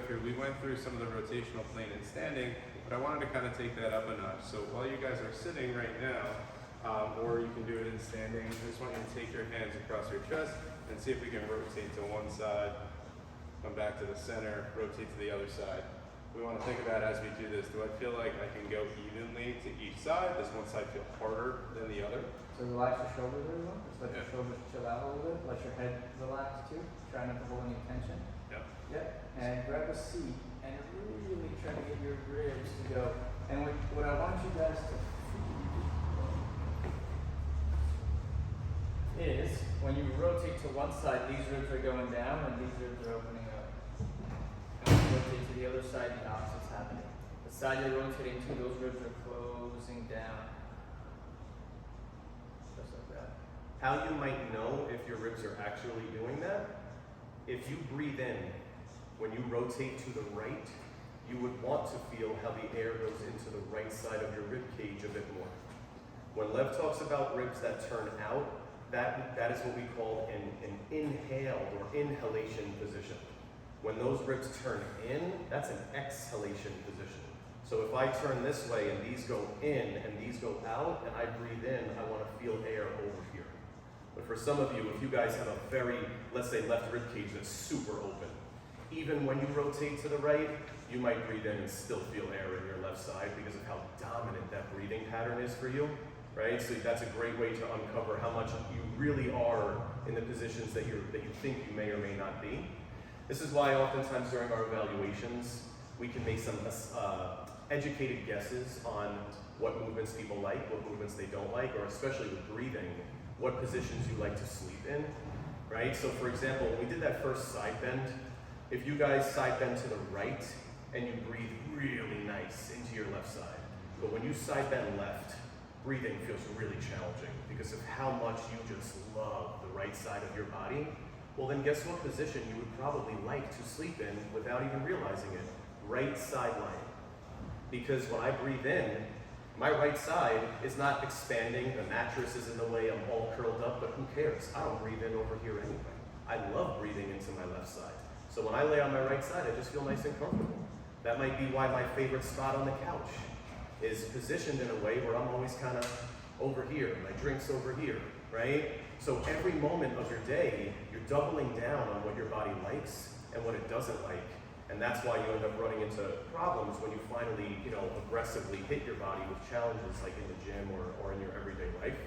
through, we went through some of the rotational plane and standing, but I wanted to kind of take that up a notch. So while you guys are sitting right now, or you can do it in standing, I just want you to take your hands across your chest and see if we can rotate to one side, come back to the center, rotate to the other side. We want to think about as we do this, do I feel like I can go evenly to each side? Does one side feel harder than the other? So relax your shoulders a little. Just let your shoulders chill out a little bit. Let your head relax too. Try not to hold any tension. Yep. Yep. And grab a seat and really try to get your ribs to go. And what I want you guys to feel is when you rotate to one side, these ribs are going down and these ribs are opening up. And when you rotate to the other side, the opposite's happening. The side you're rotating to, those ribs are closing down. How you might know if your ribs are actually doing that, if you breathe in, when you rotate to the right, you would want to feel how the air goes into the right side of your rib cage a bit more. When Lev talks about ribs that turn out, that is what we call an inhaled or inhalation position. When those ribs turn in, that's an exhalation position. So if I turn this way and these go in and these go out and I breathe in, I want to feel air over here. But for some of you, if you guys have a very, let's say, left rib cage that's super open, even when you rotate to the right, you might breathe in and still feel air in your left side because of how dominant that breathing pattern is for you, right? So that's a great way to uncover how much you really are in the positions that you think you may or may not be. This is why oftentimes during our evaluations, we can make some educated guesses on what movements people like, what movements they don't like, or especially with breathing, what positions you like to sleep in, right? So for example, when we did that first side bend, if you guys side bend to the right and you breathe really nice into your left side, but when you side bend left, breathing feels really challenging because of how much you just love the right side of your body, well then guess what position you would probably like to sleep in without even realizing it? Right side lying. Because when I breathe in, my right side is not expanding, the mattress is in the way, I'm all curled up, but who cares? I don't breathe in over here anyway. I love breathing into my left side. So when I lay on my right side, I just feel nice and comfortable. That might be why my favorite spot on the couch is positioned in a way where I'm always kind of over here, my drink's over here, right? So every moment of your day, you're doubling down on what your body likes and what it doesn't like. And that's why you end up running into problems when you finally, aggressively hit your body with challenges like in the gym or in your everyday life.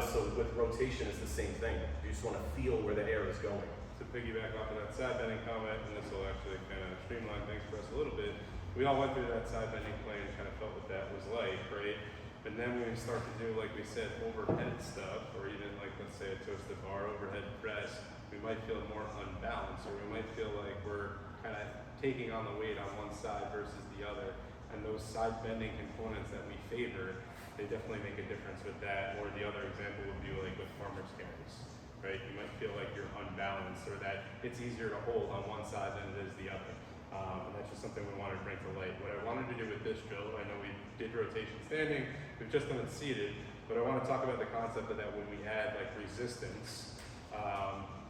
So with rotation, it's the same thing. You just want to feel where the air is going. To piggyback off of that side bending comment, and this will actually kind of streamline things for us a little bit, we all went through that side bending plane and kind of felt what that was like, right? But then when we start to do, like we said, overhead stuff, or even like, let's say a toasted bar, overhead press, we might feel more unbalanced, or we might feel like we're kind of taking on the weight on one side versus the other. And those side bending components that we favor, they definitely make a difference with that. Or the other example would be like with farmer's carries, right? You might feel like you're unbalanced or that it's easier to hold on one side than it is the other. And that's just something we wanted to bring to light. What I wanted to do with this drill, I know we did rotation standing, we've just done it seated, but I want to talk about the concept of that when we add like resistance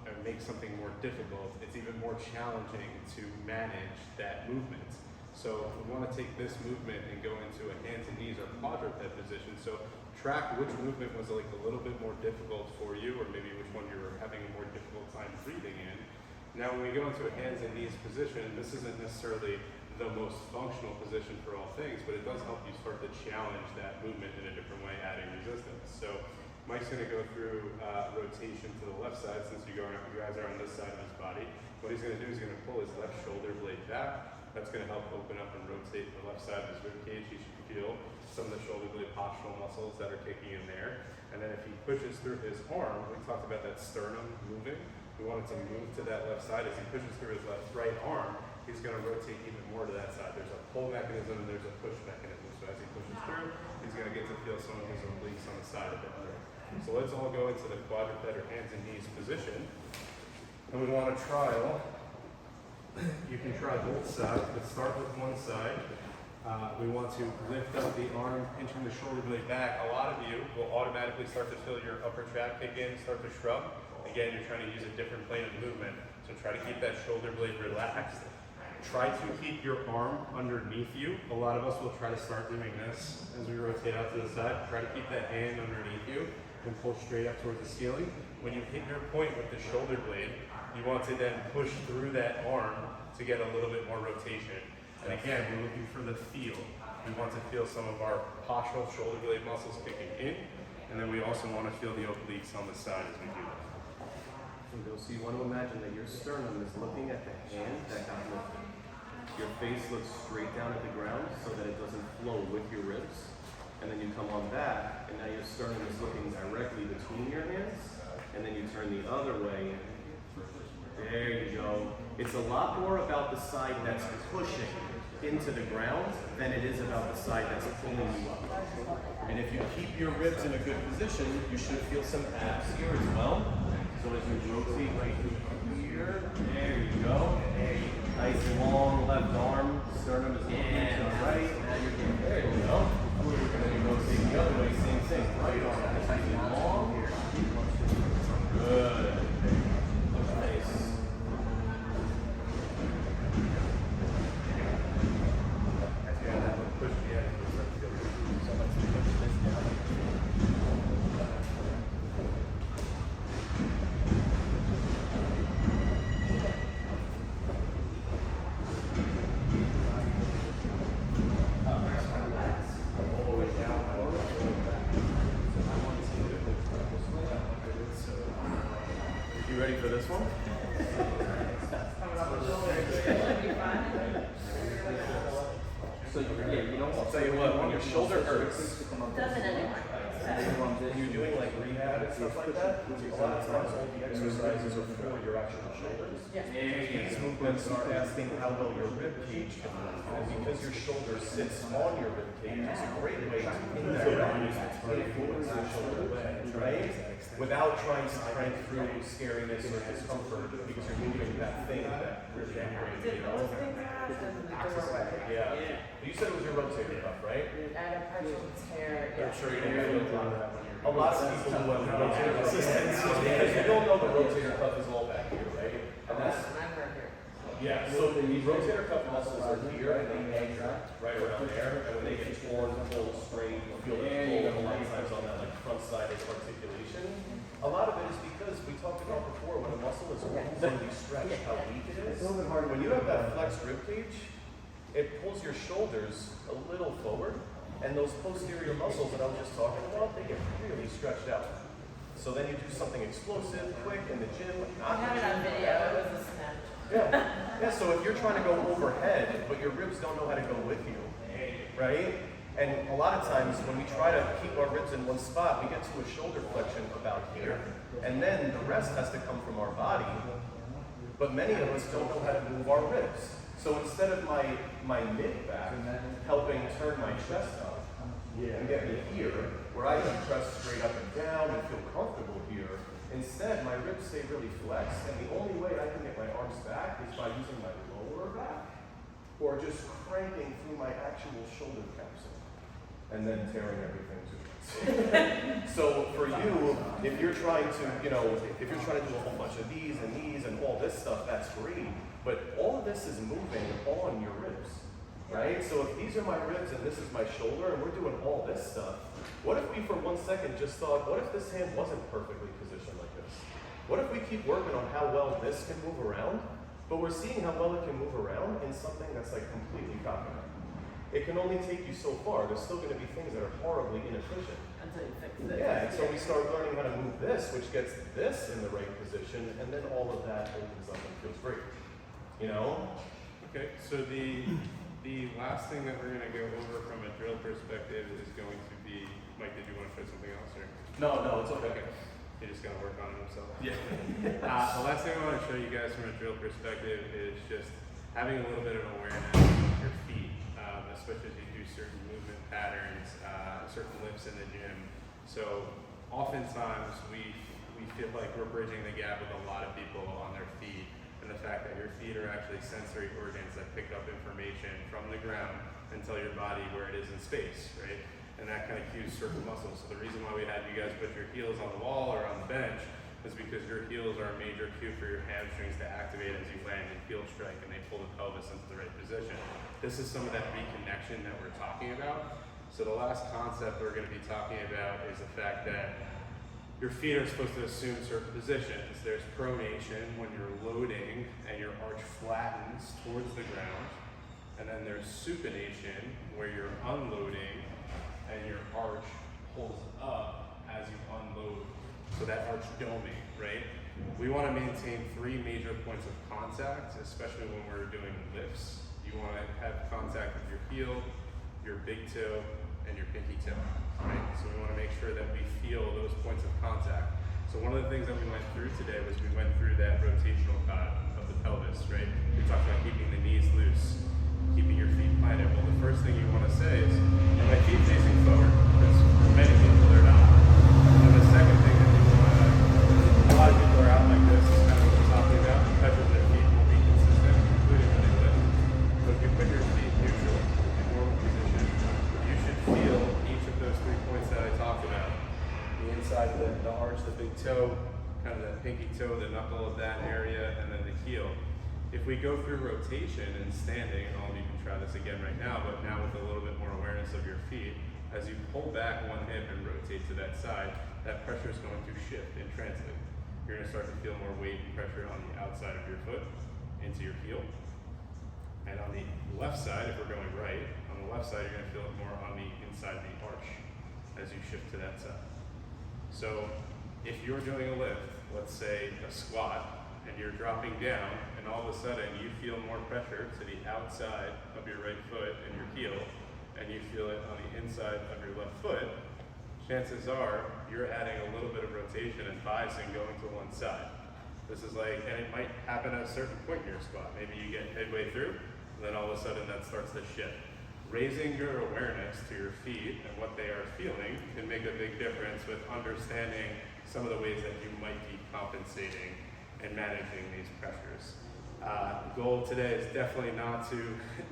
and make something more difficult, it's even more challenging to manage that movement. So we want to take this movement and go into a hands and knees or quadruped position. So track which movement was like a little bit more difficult for you, or maybe which one you were having a more difficult time breathing in. Now when we go into a hands and knees position, this isn't necessarily the most functional position for all things, but it does help you start to challenge that movement in a different way, adding resistance. So Mike's going to go through rotation to the left side since you guys are on this side of his body. What he's going to do is he's going to pull his left shoulder blade back. That's going to help open up and rotate the left side of his rib cage. He should feel some of the shoulder blade postural muscles that are kicking in there. And then if he pushes through his arm, we talked about that sternum moving. We want it to move to that left side. As he pushes through his right arm, he's going to rotate even more to that side. There's a pull mechanism and there's a push mechanism. So as he pushes through, he's going to get to feel some of his obliques on the side of it. So let's all go into the quadruped or hands and knees position. And we want to trial. You can try both sides, but start with one side. We want to lift up the arm, pinching the shoulder blade back. A lot of you will automatically start to feel your upper track kick in, start to shrug. Again, you're trying to use a different plane of movement. So try to keep that shoulder blade relaxed. try to keep your arm underneath you. A lot of us will try to start doing this as we rotate out to the side. Try to keep that hand underneath you and pull straight up towards the ceiling. When you hit your point with the shoulder blade, you want to then push through that arm to get a little bit more rotation. And again, we're looking for the feel. We want to feel some of our postural shoulder blade muscles kicking in, and then we also want to feel the obliques on the side as we do that. So you want to imagine that your sternum is looking at the hand that got lifted. Your face looks straight down at the ground so that it doesn't flow with your ribs. And then you come on back, and now your sternum is looking directly between your hands, and then you turn the other way. There you go. It's a lot more about the side that's pushing into the ground than it is about the side that's pulling you up. And if you keep your ribs in a good position, you should feel some abs here as well. So as you rotate right here, there you go. Nice long left arm, sternum is looking to the right. There you go. And then you rotate the other way, same thing. Right arm is nice and long. Good. Nice. You ready for this one? So you don't. I'll tell you what, when your shoulder hurts, Doesn't anymore. when you're doing like rehab and stuff like that, a lot of times all the exercises are for your actual shoulders. These movements are asking how well your rib cage can move. And because your shoulder sits on your rib cage, it's a great way to indirect influence your shoulder blade, right? Without trying to crank through scariness or discomfort because you're moving that thing that really angry, you know? Yeah. But you said it was your rotator cuff, right? And a partial tear. I'm sure you're gonna feel a lot of that when you're. A lot of people who have rotator resistance, because you don't know the rotator cuff is all back here, right? And that's, Mine were here. yeah, so the rotator cuff muscles are here and they hang right around there, and when they get torn, pulled, strained, you feel the pull, and a lot of times on that like front side of articulation. A lot of it is because we talked about before, when a muscle is overly stretched, how weak it is. When you have that flexed rib cage, it pulls your shoulders a little forward, and those posterior muscles that I was just talking about, they get really stretched out. So then you do something explosive, quick in the gym, I not have it on video. It was a snap. yeah, so if you're trying to go overhead, but your ribs don't know how to go with you, right? And a lot of times when we try to keep our ribs in one spot, we get to a shoulder flexion about here, and then the rest has to come from our body. But many of us don't know how to move our ribs. So instead of my mid back helping turn my chest up and get me here, where I can press straight up and down and feel comfortable here, instead my ribs stay really flexed, and the only way I can get my arms back is by using my lower back, or just cranking through my actual shoulder capsule, and then tearing everything to bits. So for you, if you're trying to, if you're trying to do a whole bunch of these and all this stuff, that's great. But all of this is moving on your ribs, right? So if these are my ribs and this is my shoulder and we're doing all this stuff, what if we for 1 second just thought, what if this hand wasn't perfectly positioned like this? What if we keep working on how well this can move around, but we're seeing how well it can move around in something that's like completely copyrighted? It can only take you so far. There's still going to be things that are horribly inefficient. Until you fix it. Yeah, and so we start learning how to move this, which gets this in the right position, and then all of that opens up and feels great. You know? Okay, so the last thing that we're going to go over from a drill perspective is going to be, Mike, did you want to show something else? Or? No, it's okay. He just got to work on it himself. Yeah. The last thing I want to show you guys from a drill perspective is just having a little bit of awareness of your feet, especially as you do certain movement patterns, certain lifts in the gym. So oftentimes we feel like we're bridging the gap with a lot of people on their feet, and the fact that your feet are actually sensory organs that pick up information from the ground and tell your body where it is in space, right? And that kind of cues certain muscles. So the reason why we had you guys put your heels on the wall or on the bench is because your heels are a major cue for your hamstrings to activate as you land and heel strike, and they pull the pelvis into the position. This is some of that reconnection that we're talking about. So the last concept we're going to be talking about is the fact that your feet are supposed to assume certain positions. There's pronation when you're loading and your arch flattens towards the ground. And then there's supination where you're unloading and your arch pulls up as you unload. So that arch doming, right? We want to maintain 3 major points of contact, especially when we're doing lifts. You want to have contact with your heel, your big toe, and your pinky toe, right? So we want to make sure that we feel those points of contact. So one of the things that we went through today was we went through that rotational cut of the pelvis, right? We talked about keeping the knees loose, keeping your feet planted. Well, the first thing you want to say is, are my feet facing forward? Because for many people, they're not. And the second thing that you want to, a lot of people are out like this, is kind of what we're talking about. The pressure of their feet will be consistent, including when they lift. So if you put your feet neutral in normal position, you should feel each of those 3 points that I talked about. The inside of the arch, the big toe, kind of the pinky toe, the knuckle of that area, and then the heel. If we go through rotation and standing, and all of you can try this again right now, but now with a little bit more awareness of your feet, as you pull back one hip and rotate to that side, that pressure is going to shift and translate. You're going to start to feel more weight and pressure on the outside of your foot into your heel. And on the left side, if we're going right, on the left side, you're going to feel it more on the inside of the arch as you shift to that side. So if you're doing a lift, let's say a squat, and you're dropping down, and all of a sudden you feel more pressure to the outside of your right foot and your heel, and you feel it on the inside of your left foot, chances are you're adding a little bit of rotation and biasing going to one side. This is like, and it might happen at a certain point in your squat. Maybe you get midway through, and then all of a sudden that starts to shift. Raising your awareness to your feet and what they are feeling can make a big difference with understanding some of the ways that you might be compensating and managing these pressures. The goal today is definitely not to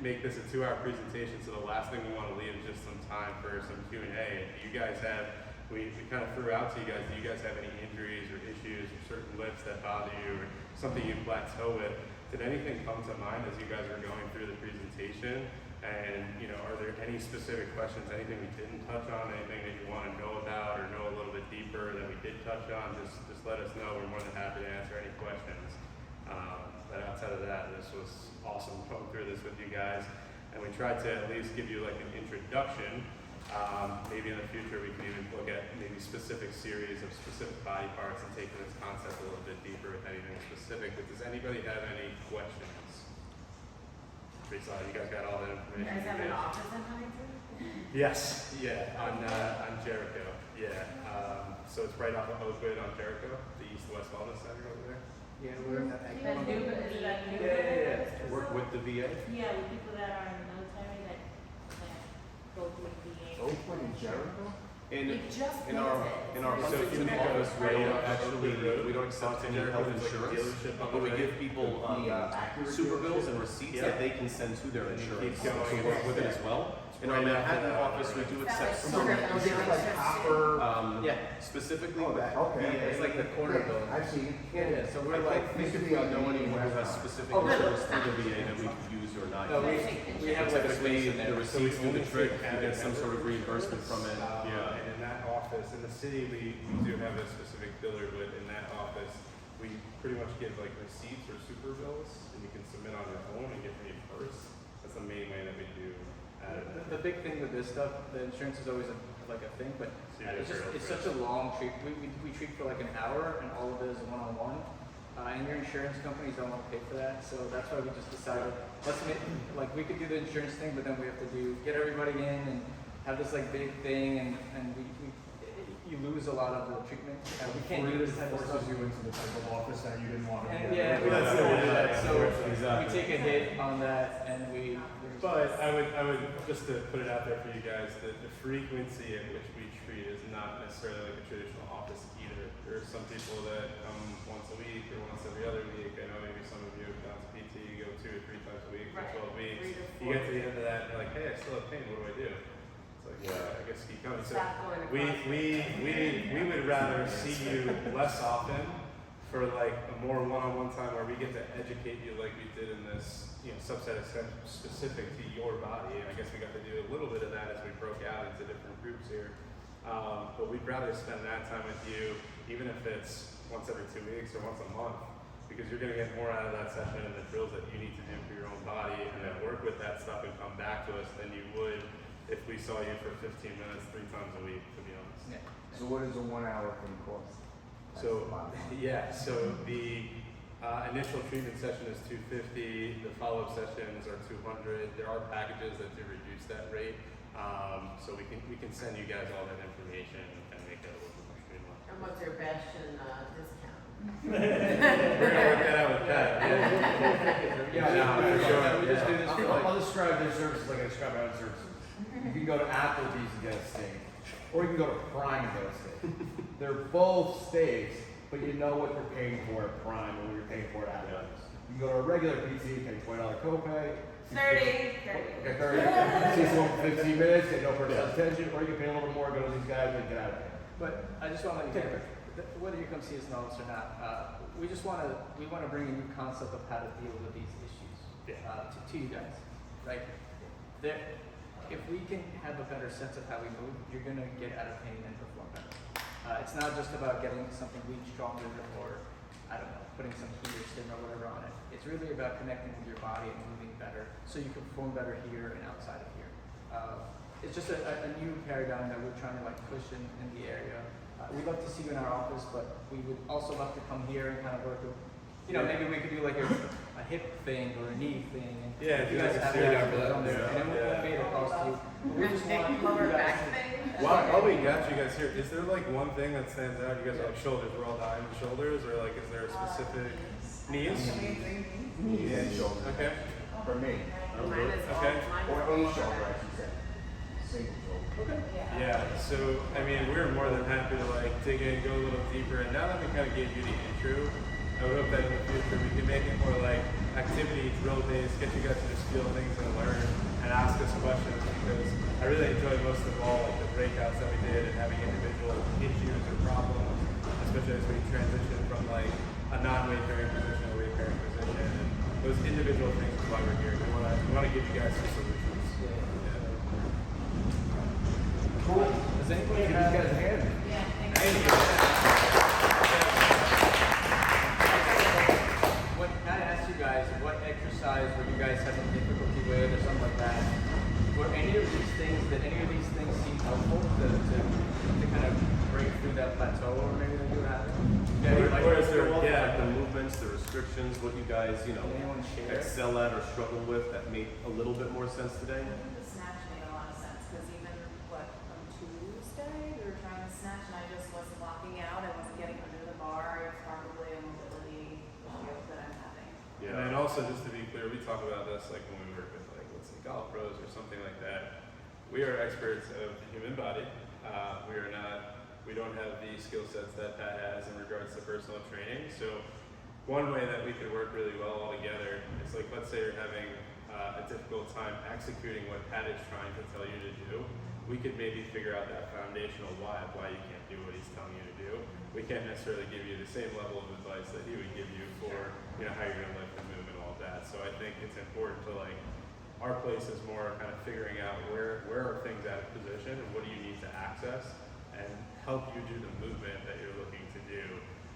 make this a 2-hour presentation, so the last thing we want to leave is just some time for some Q&A. If you guys have, we kind of threw out to you guys, do you guys have any injuries or issues or certain lifts that bother you or something you plateau with? Did anything come to mind as you guys were going through the presentation? And, you know, are there any specific questions, anything we didn't touch on, anything that you want to know about or know a little bit deeper that we did touch on? Just let us know. We're more than happy to answer any questions. But outside of that, this was awesome going through this with you guys. And we tried to at least give you like an introduction. Maybe in the future we can even look at maybe specific series of specific body parts and take this concept a little bit deeper with anything specific. But does anybody have any questions? You guys got all that information? You guys have an office in Huntington? Yes, yeah, on Jericho, yeah. So it's right off of Oakwood on Jericho, the East-West Wellness Center over there. Yeah, we're in that. That new, is that new? Yeah. Work with the VA? Yeah, with people that are in the military that go through VA. Oakwood and Jericho? We just In built our it. in our So if you Huntington make a office, we right don't off actually Oakwood Road, we don't accept onto any Jericho, health there's like a insurance, dealership on but we the give way. people Acura super bills dealership? and receipts Yeah. that they can send to their And you insurance keep going to and work with it it's as well. In our right Manhattan after that, office, we do Is that accept like some corporate Is it like copper? Yeah. specifically Oh, that okay. VA. It's like the corner building. I've seen it. Yeah, so we're like, Used to Basically, be on know the anyone who has restaurant. specific Oh, really? insurance through the VA that we could use or not. no, use. we have like a space in The there. receipts do the only trick, take you added get some sort of members. reimbursement from it. Yeah. And in that office, in the city, we do have a specific biller, but in that office, we pretty much give like receipts or super bills, and you can submit on your own and get reimbursed. That's the main way that we do add it. The big thing with this stuff, the insurance is always like a thing, but So you it's get just, real it's quick. such a long treat. We treat for like an hour and all of it is one-on-one. And your insurance companies don't want to pay for that, so that's why we just decided, let's make, like we could do the insurance thing, but then we have to get everybody in and have this like big thing and you lose a lot of the treatment. And we can't do this type of stuff. Forces you into the type of office that you didn't want to And be. yeah, Yeah, that's yeah, so exactly. we take a hit on that and we. But I would just to put it out there for you guys, the frequency at which we treat is not necessarily like a traditional office either. There are some people that come once a week or once every other week. I know maybe some of you have gone to PT, you go 2 or 3 times a week for Right. 12 weeks. 3 to 4. You get to the end of that and you're like, hey, I still have pain, what do I do? It's like, yeah, I guess keep coming. So Stop going across. we would rather see you less often for like a more one-on-one time where we get to educate you like we did in this, subset specific to your body. And I guess we got to do a little bit of that as we broke out into different groups here. But we'd rather spend that time with you, even if it's once every 2 weeks or once a month, because you're going to get more out of that session and the drills that you need to do for your own body, and then work with that stuff and come back to us than you would if we saw you for 15 minutes 3 times a week, to be honest. Yeah. So what does a 1 hour thing cost? So the initial treatment session is $250. The follow-up sessions are $200. There are packages that do reduce that rate, so we can send you guys all that information and make it a little bit more streamlined. And what's your Bastion discount? We're gonna work that out with Pat. For sure. We just do this for like. I'll describe their services like I describe my own services. You can go to Applebee's and get a steak, or you can go to Prime and get a steak. They're both steaks, but you know what you're paying for at Prime and what you're paying for at Applebee's. You can go to a regular pizza, you pay $20 copay. 30. Okay, 30. See someone for 15 minutes, get no personal attention, or you can pay a little bit more, go to these guys and get out of here. But I just want to let you know, whether you come see us in office or not, we want to bring a new concept of how to deal with these issues to you guys. Like, if we can have a better sense of how we move, you're going to get out of pain and perform better. It's not just about getting something weak, stronger, or I don't know, putting some heat or stim or whatever on it. It's really about connecting with your body and moving better, so you can perform better here and outside of here. It's just a new paradigm that we're trying to push in the area. We'd love to see you in our office, but we would also love to come here and kind of work with, maybe we could do like a hip thing or a knee thing. And Yeah, if you do guys like a have sit-down that, rep, and it won't pay the cost to you. We just want Lower you guys back to- thing? While we got you guys here, is there one thing that stands out? You guys are like shoulders, we're all dying with shoulders, or is there a specific knees? Knees and shoulders. Okay. For me. Mine is all, Okay. mine Or is a all shoulder, I back. should say. Single shoulder. Yeah, so we're more than happy to dig in, go a little deeper, and now that we kind of gave you the intro, I would hope that in the future we can make it more activity, drill based, get you guys to just feel things and learn and ask us questions, because I really enjoyed most of all the breakouts that we did and having individual issues or problems, especially as we transition from a non-weight bearing position to a weight bearing position, and those individual things is why we're here. We want to give you guys some solutions. Cool. Does anybody Give have? these guys a hand. Yeah, Thank you. Can I ask you guys, what exercise were you guys having difficulty with or something like that? Were any of these things seem helpful to kind of break through that plateau or maybe that you were having? Where is there, the movements, the restrictions, what you guys, Anyone share? excel at or struggle with that made a little bit more sense today? I think the snatch made a lot of sense, because even, from Tuesday, we were trying to snatch and I just wasn't locking out, I wasn't getting under the bar, it's probably a mobility issue that I'm having. Yeah, and also just to be clear, we talk about this when we work with let's say golf pros or something like that. We are experts of the human body. We don't have the skill sets that Pat has in regards to personal training. So one way that we could work really well all together is let's say you're having a difficult time executing what Pat is trying to tell you to do. We could maybe figure out that foundational why you can't do what he's telling you to do. We can't necessarily give you the same level of advice that he would give you for how you're going to lift and move and all of that. So I think it's important to our place is more kind of figuring out where are things out of position and what do you need to access and help you do the movement that you're looking to do.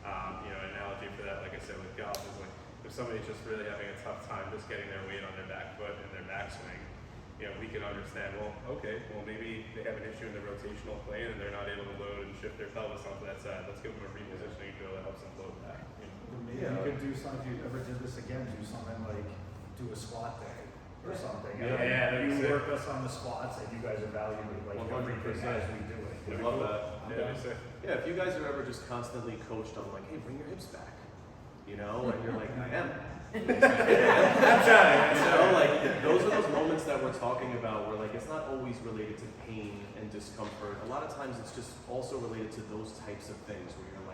An analogy for that, like I said with golf, is if somebody's just really having a tough time just getting their weight on their back foot and their backswing, we can understand, maybe they have an issue in the rotational plane and they're not able to load and shift their pelvis onto that side. Let's give them a repositioning drill that helps them load that. Maybe you could do something, if you ever did this again, do something do a squat day or something. Yeah, that'd be You sick. work us on the squats and you guys evaluate everything 100%. as we do it. I love that. Yeah, that'd be sick. Yeah, if you guys are ever just constantly coached on hey, bring your hips back, and you're like, I am. I'm trying. Those are those moments that we're talking about where it's not always related to pain and discomfort. A lot of times it's just also related to those types of things where you're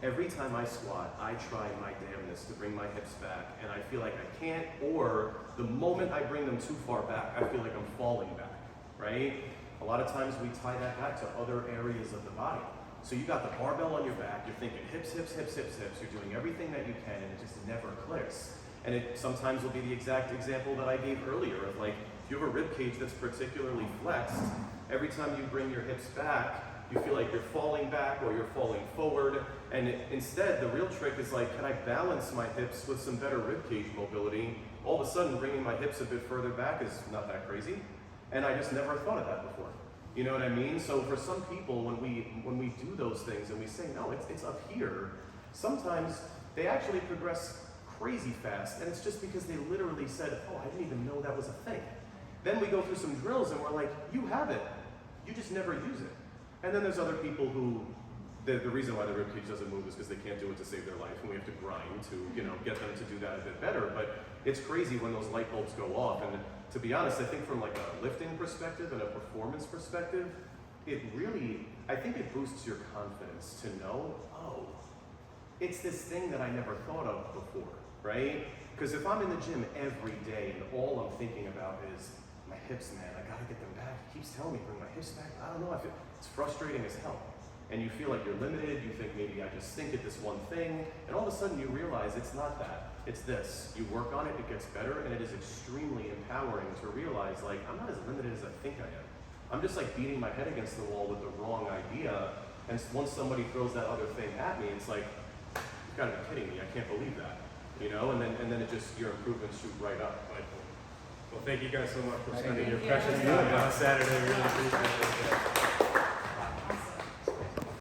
every time I squat, I try my damnedest to bring my hips back, and I feel like I can't, or the moment I bring them too far back, I feel like I'm falling back, right? A lot of times we tie that back to other areas of the body. So you got the barbell on your back, you're thinking hips, hips, hips, hips, hips, you're doing everything that you can, and it just never clicks. And it sometimes will be the exact example that I gave earlier of like, if you have a rib cage that's particularly flexed, every time you bring your hips back, you feel like you're falling back or you're falling forward. And instead, the real trick is like, can I balance my hips with some better rib cage mobility? All of a sudden, bringing my hips a bit further back is not that crazy. And I just never thought of that before. You know what I mean? So for some people, when we do those things and we say, no, it's up here, sometimes they actually progress crazy fast. And it's just because they literally said, oh, I didn't even know that was a thing. Then we go through some drills and we're like, you have it. You just never use it. And then there's other people who, the reason why the ribcage doesn't move is because they can't do it to save their life, and we have to grind to, get them to do that a bit better. But it's crazy when those light bulbs go off. And to be honest, I think from like a lifting perspective and a performance perspective, I think it boosts your confidence to know, oh, it's this thing that I never thought of before, right? Because if I'm in the gym every day and all I'm thinking about is my hips, man, I gotta get them back. He keeps telling me, bring my hips back. I don't know, it's frustrating as hell. And you feel like you're limited, you think maybe I just stink at this one thing, and all of a sudden you realize it's not that, it's this. You work on it, it gets better, and it is extremely empowering to realize like, I'm not as limited as I think I am. I'm just like beating my head against the wall with the wrong idea, and once somebody throws that other thing at me, it's like, you've gotta be kidding me, I can't believe that. And then it just, your improvements shoot right up. Well, thank you guys so much for Thank spending you. your precious time on Saturday. We really appreciate it.